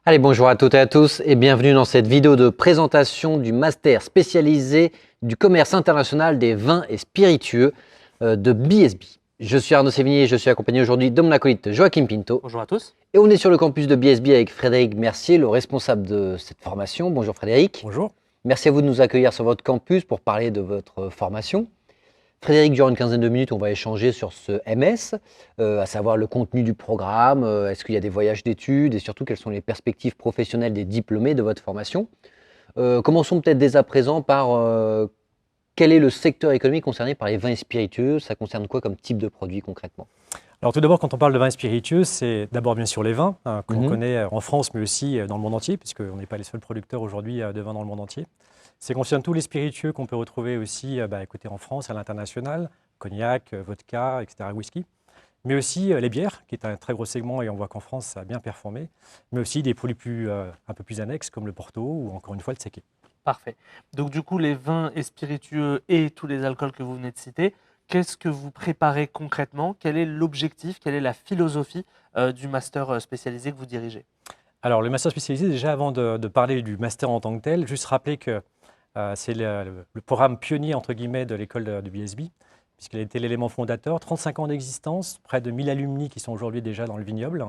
Allez, bonjour à toutes et à tous et bienvenue dans cette vidéo de présentation du master spécialisé du commerce international des vins et spiritueux de BSB. Je suis Arnaud Sévigné et je suis accompagné aujourd'hui de mon acolyte Joachim Pinto. Bonjour à tous. Et on est sur le campus de BSB avec Frédéric Mercier, le responsable de cette formation. Bonjour Frédéric. Bonjour. Merci à vous de nous accueillir sur votre campus pour parler de votre formation. Frédéric, durant une quinzaine de minutes, on va échanger sur ce MS, à savoir le contenu du programme, est-ce qu'il y a des voyages d'études et surtout quelles sont les perspectives professionnelles des diplômés de votre formation. Commençons peut-être dès à présent par quel est le secteur économique concerné par les vins et spiritueux? Ça concerne quoi comme type de produit concrètement? Alors tout d'abord, quand on parle de vins et spiritueux, c'est d'abord bien sûr les vins qu'on connaît en France, mais aussi dans le monde entier, puisqu'on n'est pas les seuls producteurs aujourd'hui de vins dans le monde entier. Ça concerne tous les spiritueux qu'on peut retrouver aussi écoutez, en France, à l'international, cognac, vodka, etc., whisky. Mais aussi les bières, qui est un très gros segment et on voit qu'en France, ça a bien performé. Mais aussi des produits un peu plus annexes comme le Porto ou encore une fois le saké. Parfait. Donc du coup, les vins et spiritueux et tous les alcools que vous venez de citer, qu'est-ce que vous préparez concrètement? Quel est l'objectif? Quelle est la philosophie du master spécialisé que vous dirigez? Alors le master spécialisé, déjà avant de parler du master en tant que tel, juste rappeler que c'est le programme pionnier entre guillemets de l'école de BSB, puisqu'il a été l'élément fondateur, 35 ans d'existence, près de 1000 alumni qui sont aujourd'hui déjà dans le vignoble.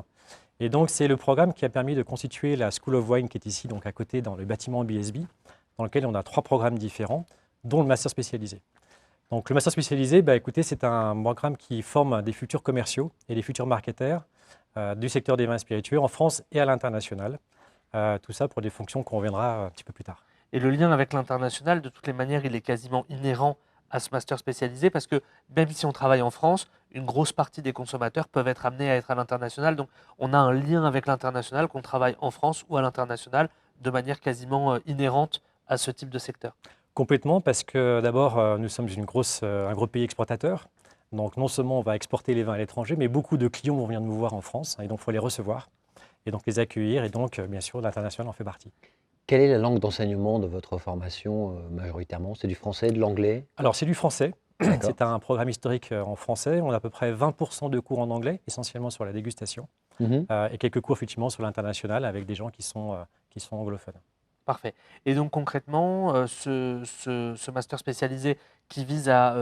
Et donc c'est le programme qui a permis de constituer la School of Wine qui est ici, donc à côté dans le bâtiment BSB, dans lequel on a 3 programmes différents, dont le master spécialisé. Donc le master spécialisé, écoutez, c'est un programme qui forme des futurs commerciaux et des futurs marketeurs du secteur des vins spiritueux en France et à l'international. Tout ça pour des fonctions qu'on reviendra un petit peu plus tard. Et le lien avec l'international, de toutes les manières, il est quasiment inhérent à ce master spécialisé parce que même si on travaille en France, une grosse partie des consommateurs peuvent être amenés à être à l'international. Donc on a un lien avec l'international, qu'on travaille en France ou à l'international, de manière quasiment inhérente à ce type de secteur. Complètement, parce que d'abord, nous sommes un gros pays exportateur. Donc non seulement on va exporter les vins à l'étranger, mais beaucoup de clients vont venir nous voir en France, et donc il faut les recevoir, et donc les accueillir, et donc bien sûr l'international en fait partie. Quelle est la langue d'enseignement de votre formation majoritairement? C'est du français, de l'anglais? Alors c'est du français, D'accord. c'est un programme historique en français, on a à peu près 20% de cours en anglais, essentiellement sur la dégustation, et quelques cours effectivement sur l'international avec des gens qui sont anglophones. Parfait. Et donc concrètement, ce master spécialisé qui vise à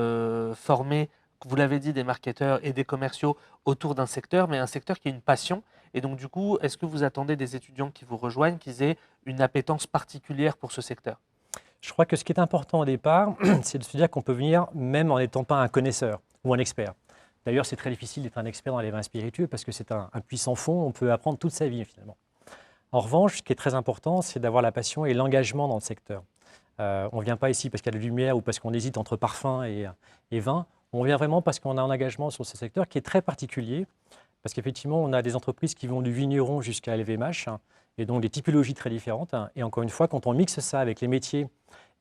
former, vous l'avez dit, des marketeurs et des commerciaux autour d'un secteur, mais un secteur qui a une passion. Et donc du coup, est-ce que vous attendez des étudiants qui vous rejoignent, qui aient une appétence particulière pour ce secteur? Je crois que ce qui est important au départ, c'est de se dire qu'on peut venir même en n'étant pas un connaisseur ou un expert. D'ailleurs, c'est très difficile d'être un expert dans les vins spiritueux parce que c'est un puits sans fond, on peut apprendre toute sa vie finalement. En revanche, ce qui est très important, c'est d'avoir la passion et l'engagement dans le secteur. On ne vient pas ici parce qu'il y a de la lumière ou parce qu'on hésite entre parfum et vin. On vient vraiment parce qu'on a un engagement sur ce secteur qui est très particulier. Parce qu'effectivement, on a des entreprises qui vont du vigneron jusqu'à LVMH, et donc des typologies très différentes. Et encore une fois, quand on mixe ça avec les métiers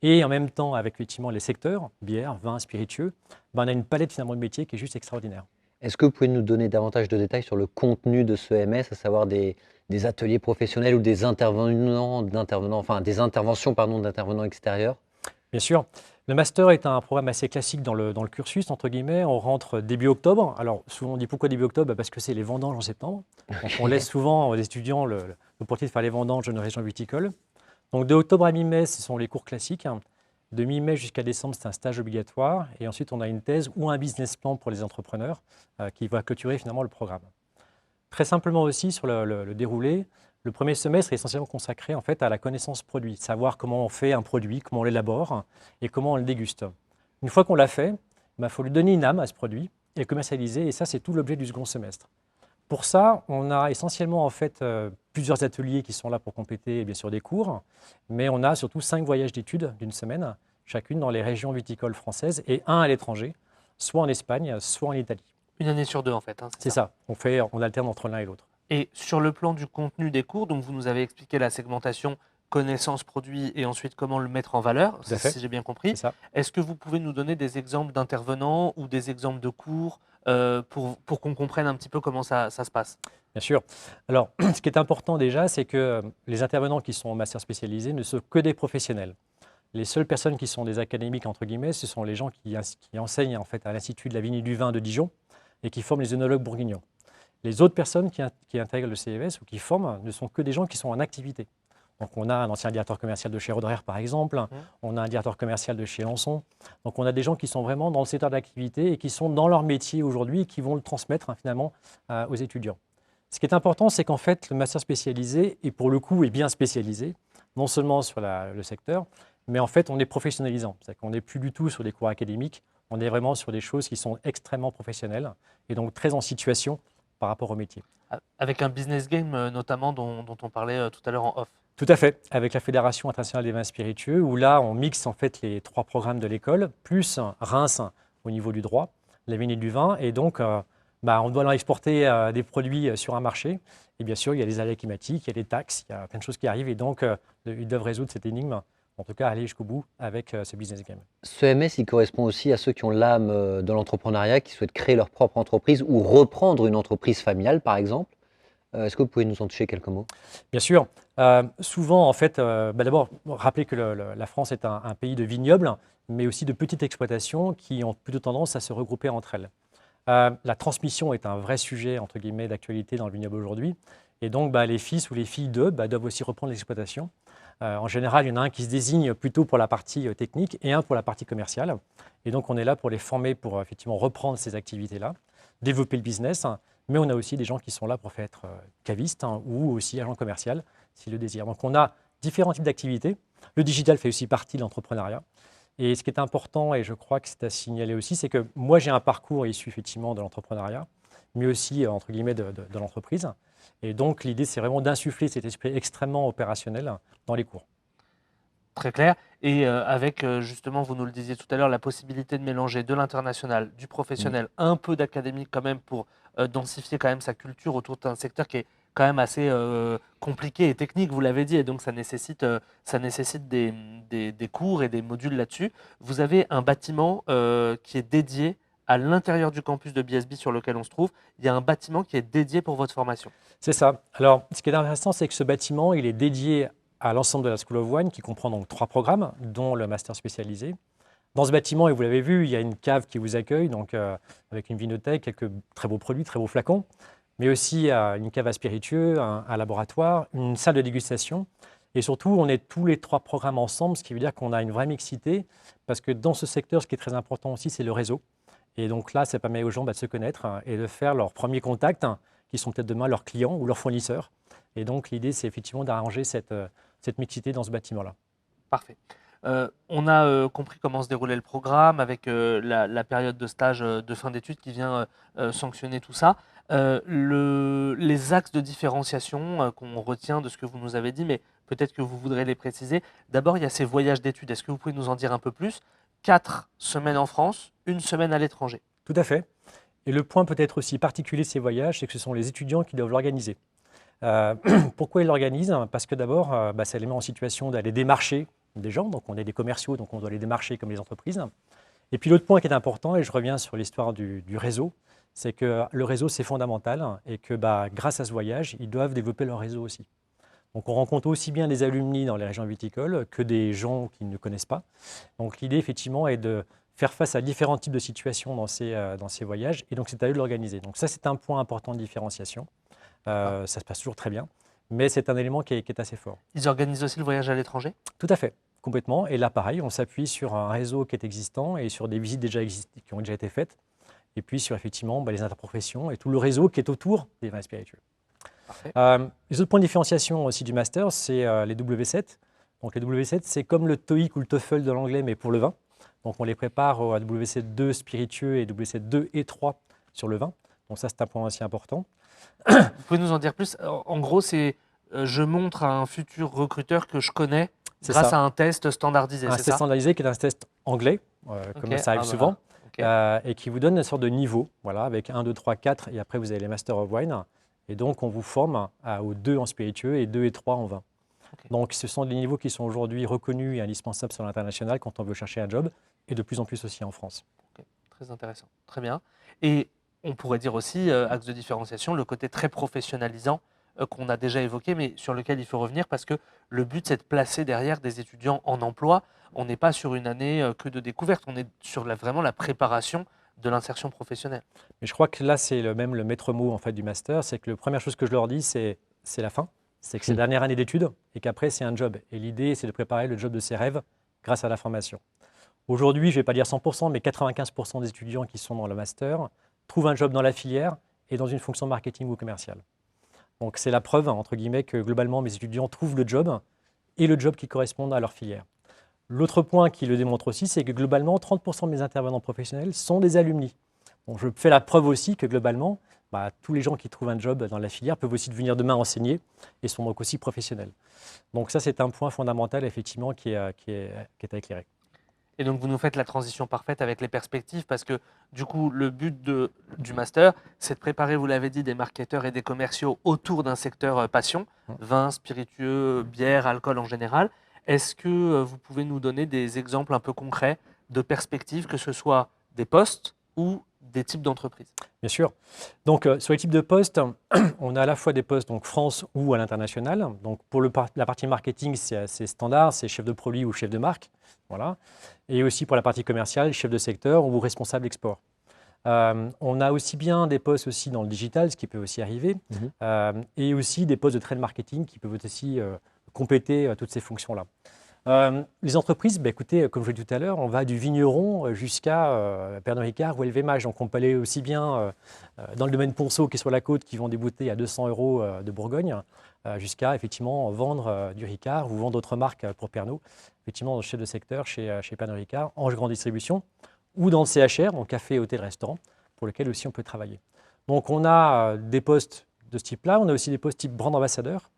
et en même temps avec effectivement les secteurs, bière, vin, spiritueux, on a une palette finalement de métiers qui est juste extraordinaire. Est-ce que vous pouvez nous donner davantage de détails sur le contenu de ce MS, à savoir des ateliers professionnels ou des interventions d'intervenants extérieurs? Bien sûr, le master est un programme assez classique dans le cursus, entre guillemets. On rentre début octobre. Alors, souvent, on dit pourquoi début octobre? Parce que c'est les vendanges en septembre. Donc, on laisse souvent aux étudiants l'opportunité de faire les vendanges dans une région viticole. Donc, de octobre à mi-mai, ce sont les cours classiques. De mi-mai jusqu'à décembre, c'est un stage obligatoire. Et ensuite, on a une thèse ou un business plan pour les entrepreneurs qui va clôturer finalement le programme. Très simplement aussi, sur le déroulé, le premier semestre est essentiellement consacré en fait, à la connaissance produit, savoir comment on fait un produit, comment on l'élabore et comment on le déguste. Une fois qu'on l'a fait, il faut lui donner une âme à ce produit et le commercialiser. Et ça, c'est tout l'objet du second semestre. Pour ça, on a essentiellement en fait, plusieurs ateliers qui sont là pour compléter bien sûr des cours, mais on a surtout 5 voyages d'études d'une semaine, chacune dans les régions viticoles françaises et un à l'étranger, soit en Espagne, soit en Italie. Une année sur deux en fait, hein, C'est ça, on alterne entre l'un et l'autre. Et sur le plan du contenu des cours, donc vous nous avez expliqué la segmentation connaissance produit et ensuite comment le mettre en valeur, si j'ai bien compris. Est-ce que vous pouvez nous donner des exemples d'intervenants ou des exemples de cours pour qu'on comprenne un petit peu comment ça se passe? Bien sûr. Alors, ce qui est important déjà, c'est que les intervenants qui sont en master spécialisé ne sont que des professionnels. Les seules personnes qui sont des académiques, entre guillemets, ce sont les gens qui enseignent en fait, à l'Institut de la vigne et du vin de Dijon et qui forment les œnologues bourguignons. Les autres personnes qui intègrent le CES ou qui forment ne sont que des gens qui sont en activité. Donc on a un ancien directeur commercial de chez Roderer, par exemple, on a un directeur commercial de chez Lançon. Donc on a des gens qui sont vraiment dans le secteur de l'activité et qui sont dans leur métier aujourd'hui et qui vont le transmettre finalement aux étudiants. Ce qui est important, c'est qu'en fait, le master spécialisé, et pour le coup, est bien spécialisé, non seulement sur le secteur, mais en fait, on est professionnalisant. C'est-à-dire qu'on n'est plus du tout sur des cours académiques, on est vraiment sur des choses qui sont extrêmement professionnelles et donc très en situation par rapport au métier. Avec un business game notamment dont on parlait tout à l'heure en off. Tout à fait, avec la Fédération internationale des vins spiritueux, où là, on mixe en fait les 3 programmes de l'école, plus Reims au niveau du droit, la vigne et du vin, et donc on doit leur exporter des produits sur un marché. Et bien sûr, il y a les aléas climatiques, il y a les taxes, il y a plein de choses qui arrivent, et donc ils doivent résoudre cette énigme, en tout cas aller jusqu'au bout avec ce business game. Ce MS, il correspond aussi à ceux qui ont l'âme de l'entrepreneuriat, qui souhaitent créer leur propre entreprise ou reprendre une entreprise familiale, par exemple. Est-ce que vous pouvez nous en toucher quelques mots? Bien sûr. Souvent, en fait, d'abord, rappeler que la France est un pays de vignobles, mais aussi de petites exploitations qui ont plutôt tendance à se regrouper entre elles. La transmission est un vrai sujet, entre guillemets, d'actualité dans le vignoble aujourd'hui. Et donc, les fils ou les filles d'eux doivent aussi reprendre l'exploitation. En général, il y en a un qui se désigne plutôt pour la partie technique et un pour la partie commerciale. Et donc, on est là pour les former pour effectivement reprendre ces activités-là, développer le business. Mais on a aussi des gens qui sont là pour faire être cavistes ou aussi agents commerciaux, s'ils le désirent. Donc, on a différents types d'activités. Le digital fait aussi partie de l'entrepreneuriat. Et ce qui est important, et je crois que c'est à signaler aussi, c'est que moi, j'ai un parcours issu effectivement de l'entrepreneuriat, mais aussi, entre guillemets, de l'entreprise. Et donc, l'idée, c'est vraiment d'insuffler cet esprit extrêmement opérationnel dans les cours. Très clair. Et avec, justement, vous nous le disiez tout à l'heure, la possibilité de mélanger de l'international, du professionnel, un peu d'académique quand même pour densifier quand même sa culture autour d'un secteur qui est quand même assez compliqué et technique, vous l'avez dit, et donc ça nécessite des cours et des modules là-dessus. Vous avez un bâtiment qui est dédié à l'intérieur du campus de BSB sur lequel on se trouve. Il y a un bâtiment qui est dédié pour votre formation. C'est ça. Alors, ce qui est intéressant, c'est que ce bâtiment, il est dédié à l'ensemble de la School of Wine, qui comprend donc 3 programmes, dont le master spécialisé. Dans ce bâtiment, et vous l'avez vu, il y a une cave qui vous accueille, donc avec une vinothèque, quelques très beaux produits, très beaux flacons, mais aussi une cave à spiritueux, un laboratoire, une salle de dégustation. Et surtout, on est tous les 3 programmes ensemble, ce qui veut dire qu'on a une vraie mixité, parce que dans ce secteur, ce qui est très important aussi, c'est le réseau. Et donc là, ça permet aux gens de se connaître et de faire leurs premiers contacts, qui sont peut-être demain leurs clients ou leurs fournisseurs. Et donc, l'idée, c'est effectivement d'arranger cette mixité dans ce bâtiment-là. Parfait. On a compris comment se déroulait le programme avec la période de stage de fin d'études qui vient sanctionner tout ça. Les axes de différenciation qu'on retient de ce que vous nous avez dit, mais peut-être que vous voudrez les préciser. D'abord, il y a ces voyages d'études. Est-ce que vous pouvez nous en dire un peu plus? 4 semaines en France, 1 semaine à l'étranger. Tout à fait. Et le point peut-être aussi particulier de ces voyages, c'est que ce sont les étudiants qui doivent l'organiser. Pourquoi ils l'organisent? Parce que d'abord, ça les met en situation d'aller démarcher des gens. Donc, on est des commerciaux, donc on doit les démarcher comme les entreprises. Et puis, l'autre point qui est important, et je reviens sur l'histoire du réseau, c'est que le réseau, c'est fondamental et que grâce à ce voyage, ils doivent développer leur réseau aussi. Donc, on rencontre aussi bien des alumni dans les régions viticoles que des gens qui ne connaissent pas. Donc, l'idée, effectivement, est de faire face à différents types de situations dans ces voyages. Et donc, c'est à eux de l'organiser. Donc, ça, c'est un point important de différenciation. Ça se passe toujours très bien, mais c'est un élément qui est assez fort. Ils organisent aussi le voyage à l'étranger? Tout à fait, complètement. Et là, pareil, on s'appuie sur un réseau qui est existant et sur des visites qui ont déjà été faites. Et puis sur effectivement les interprofessions et tout le réseau qui est autour des vins spiritueux. Les autres points de différenciation aussi du master, c'est les W7. Donc les W7, c'est comme le TOEIC ou le TOEFL de l'anglais, mais pour le vin. Donc on les prépare à W7 2 spiritueux et W7 2 et 3 sur le vin. Donc ça, c'est un point aussi important. Vous pouvez nous en dire plus? En gros, c'est je montre à un futur recruteur que je connais grâce à un test standardisé. Un test standardisé qui est un test anglais, comme ça arrive souvent, et qui vous donne une sorte de niveau, voilà, avec 1, 2, 3, 4, et après vous avez les Master of Wine. Et donc on vous forme aux 2 en spiritueux et 2 et 3 en vin. Donc ce sont des niveaux qui sont aujourd'hui reconnus et indispensables sur l'international quand on veut chercher un job, et de plus en plus aussi en France. Très intéressant, très bien. Et on pourrait dire aussi, axe de différenciation, le côté très professionnalisant qu'on a déjà évoqué, mais sur lequel il faut revenir parce que le but, c'est de placer derrière des étudiants en emploi. On n'est pas sur une année que de découverte, on est sur vraiment la préparation de l'insertion professionnelle. Mais je crois que là, c'est même le maître mot en fait, du master, c'est que la première chose que je leur dis, c'est la fin. C'est que c'est la dernière année d'études et qu'après, c'est un job. Et l'idée, c'est de préparer le job de ses rêves grâce à la formation. Aujourd'hui, je ne vais pas dire 100%, mais 95% des étudiants qui sont dans le master trouvent un job dans la filière et dans une fonction marketing ou commerciale. Donc c'est la preuve, entre guillemets, que globalement, mes étudiants trouvent le job et le job qui correspond à leur filière. L'autre point qui le démontre aussi, c'est que globalement, 30% de mes intervenants professionnels sont des alumni. Donc, je fais la preuve aussi que globalement, tous les gens qui trouvent un job dans la filière peuvent aussi devenir demain enseigner et sont donc aussi professionnels. Donc ça, c'est un point fondamental, effectivement, qui est à éclairer. Et donc, vous nous faites la transition parfaite avec les perspectives parce que, du coup, le but du master, c'est de préparer, vous l'avez dit, des marketeurs et des commerciaux autour d'un secteur passion, vin, spiritueux, bière, alcool en général. Est-ce que vous pouvez nous donner des exemples un peu concrets de perspectives, que ce soit des postes ou des types d'entreprises? Bien sûr. Donc, sur les types de postes, on a à la fois des postes donc France ou à l'international. Donc, pour la partie marketing, c'est assez standard, c'est chef de produit ou chef de marque. Voilà. Et aussi pour la partie commerciale, chef de secteur ou responsable export. On a aussi bien des postes aussi dans le digital, ce qui peut aussi arriver, et aussi des postes de trade marketing qui peuvent aussi compléter toutes ces fonctions-là. Les entreprises, écoutez, comme je l'ai dit tout à l'heure, on va du vigneron jusqu'à Pernod Ricard ou LVMH. Donc on peut aller aussi bien dans le domaine ponceau qui est sur la côte, qui vend des bouteilles à 200 € de Bourgogne, jusqu'à effectivement vendre du Ricard ou vendre d'autres marques pour Pernod, effectivement dans le chef de secteur chez Pernod Ricard, en grande distribution, ou dans le CHR, donc café, hôtel, restaurant, pour lequel aussi on peut travailler. Donc on a des postes de ce type-là, on a aussi des postes type brand ambassadeur,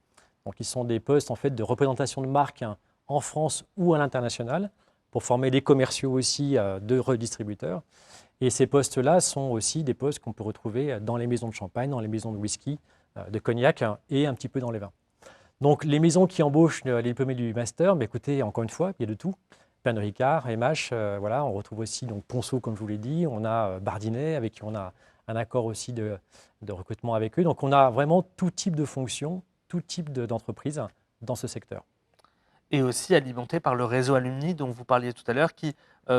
donc qui sont des postes en fait de représentation de marque en France ou à l'international, pour former des commerciaux aussi de redistributeurs. Et ces postes-là sont aussi des postes qu'on peut retrouver dans les maisons de champagne, dans les maisons de whisky, de cognac et un petit peu dans les vins. Donc les maisons qui embauchent les diplômés du master, écoutez, encore une fois, il y a de tout. Pernod Ricard, MH, voilà, on retrouve aussi donc Ponceau, comme je vous l'ai dit, on a Bardinet, avec qui on a un accord aussi de recrutement avec eux. Donc on a vraiment tout type de fonctions, tout type d'entreprise dans ce secteur. Et aussi alimenté par le réseau alumni dont vous parliez tout à l'heure, qui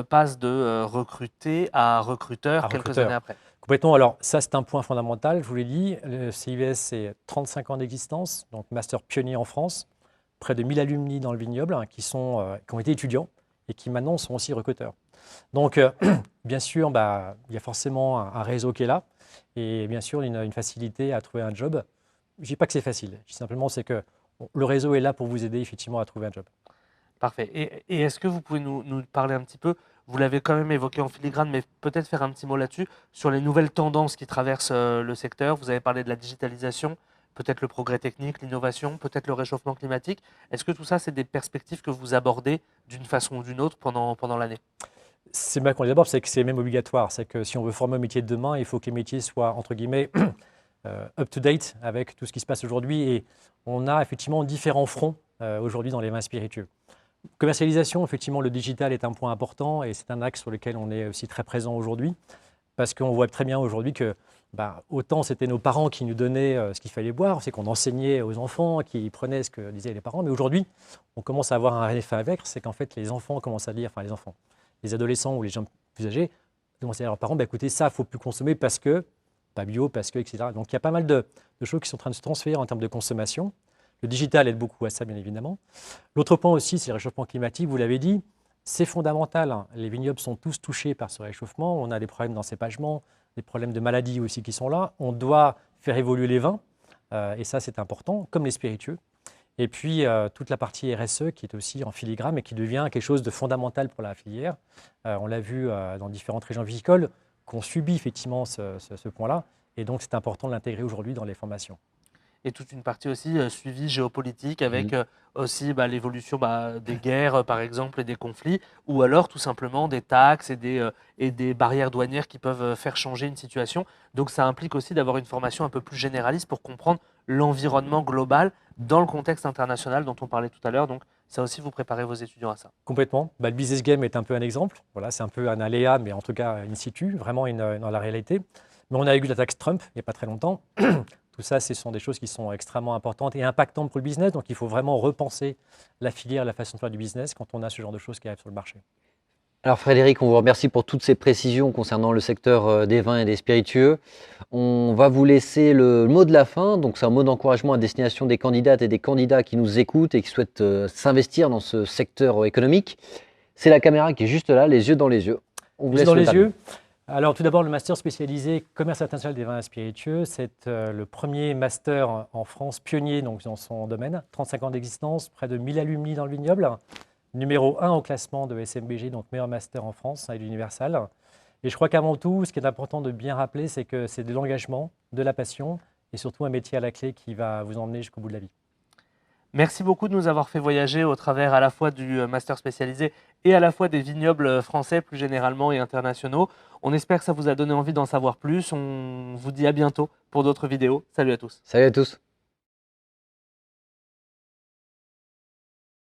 passe de recruter à recruteur quelques années après. Complètement. Alors ça, c'est un point fondamental. Je vous l'ai dit, le CIVS, c'est 35 ans d'existence, donc master pionnier en France, près de 1000 alumni dans le vignoble qui ont été étudiants et qui maintenant sont aussi recruteurs. Donc, bien sûr, il y a forcément un réseau qui est là et bien sûr une facilité à trouver un job. Je ne dis pas que c'est facile, je dis simplement c'est que le réseau est là pour vous aider effectivement à trouver un job. Parfait. Et est-ce que vous pouvez nous parler un petit peu, vous l'avez quand même évoqué en filigrane, mais peut-être faire un petit mot là-dessus, sur les nouvelles tendances qui traversent le secteur. Vous avez parlé de la digitalisation, peut-être le progrès technique, l'innovation, peut-être le réchauffement climatique. Est-ce que tout ça, c'est des perspectives que vous abordez d'une façon ou d'une autre pendant l'année? C'est bien qu'on les aborde, c'est que c'est même obligatoire. C'est que si on veut former un métier de demain, il faut que les métiers soient, entre guillemets, up-to-date avec tout ce qui se passe aujourd'hui. Et on a effectivement différents fronts aujourd'hui dans les vins spiritueux. Commercialisation, effectivement, le digital est un point important et c'est un axe sur lequel on est aussi très présent aujourd'hui parce qu'on voit très bien aujourd'hui que autant c'était nos parents qui nous donnaient ce qu'il fallait boire, c'est qu'on enseignait aux enfants, qui prenaient ce que disaient les parents, mais aujourd'hui, on commence à avoir un effet inverse, c'est qu'en fait, les enfants commencent à dire, enfin les enfants, les adolescents ou les gens plus âgés, commencent à dire à leurs parents, écoutez, ça, il ne faut plus consommer parce que, pas bio, parce que, etc. Donc il y a pas mal de choses qui sont en train de se transférer en termes de consommation. Le digital aide beaucoup à ça, bien évidemment. L'autre point aussi, c'est le réchauffement climatique. Vous l'avez dit, c'est fondamental. Les vignobles sont tous touchés par ce réchauffement. On a des problèmes d'encépagement, des problèmes de maladies aussi qui sont là. On doit faire évoluer les vins, et ça, c'est important, comme les spiritueux. Et puis, toute la partie RSE qui est aussi en filigrane et qui devient quelque chose de fondamental pour la filière. On l'a vu dans différentes régions viticoles qu'on subit effectivement ce point-là. Et donc, c'est important de l'intégrer aujourd'hui dans les formations. Et toute une partie aussi suivi géopolitique avec aussi l'évolution des guerres par exemple et des conflits, ou alors tout simplement des taxes et des barrières douanières qui peuvent faire changer une situation. Donc ça implique aussi d'avoir une formation un peu plus généraliste pour comprendre l'environnement global dans le contexte international dont on parlait tout à l'heure. Donc ça aussi, vous préparez vos étudiants à ça. Complètement. Le business game est un peu un exemple. Voilà, c'est un peu un aléa, mais en tout cas in situ, vraiment dans la réalité. Mais on a eu la taxe Trump il n'y a pas très longtemps. Tout ça, ce sont des choses qui sont extrêmement importantes et impactantes pour le business. Donc, il faut vraiment repenser la filière, la façon de faire du business quand on a ce genre de choses qui arrivent sur le marché. Alors Frédéric, on vous remercie pour toutes ces précisions concernant le secteur des vins et des spiritueux. On va vous laisser le mot de la fin. Donc c'est un mot d'encouragement à destination des candidates et des candidats qui nous écoutent et qui souhaitent s'investir dans ce secteur économique. C'est la caméra qui est juste là, les yeux dans les yeux. On vous Les laisse dans le les dernier. yeux. Alors tout d'abord, le master spécialisé commerce international des vins et spiritueux, c'est le premier master en France pionnier donc, dans son domaine. 35 ans d'existence, près de 1000 alumni dans le vignoble. Numéro 1 au classement de SMBG, donc meilleur master en France et l'Universal. Et je crois qu'avant tout, ce qui est important de bien rappeler, c'est que c'est de l'engagement, de la passion et surtout un métier à la clé qui va vous emmener jusqu'au bout de la vie. Merci beaucoup de nous avoir fait voyager au travers à la fois du master spécialisé et à la fois des vignobles français plus généralement et internationaux. On espère que ça vous a donné envie d'en savoir plus. On vous dit à bientôt pour d'autres vidéos. Salut à tous. Salut à tous.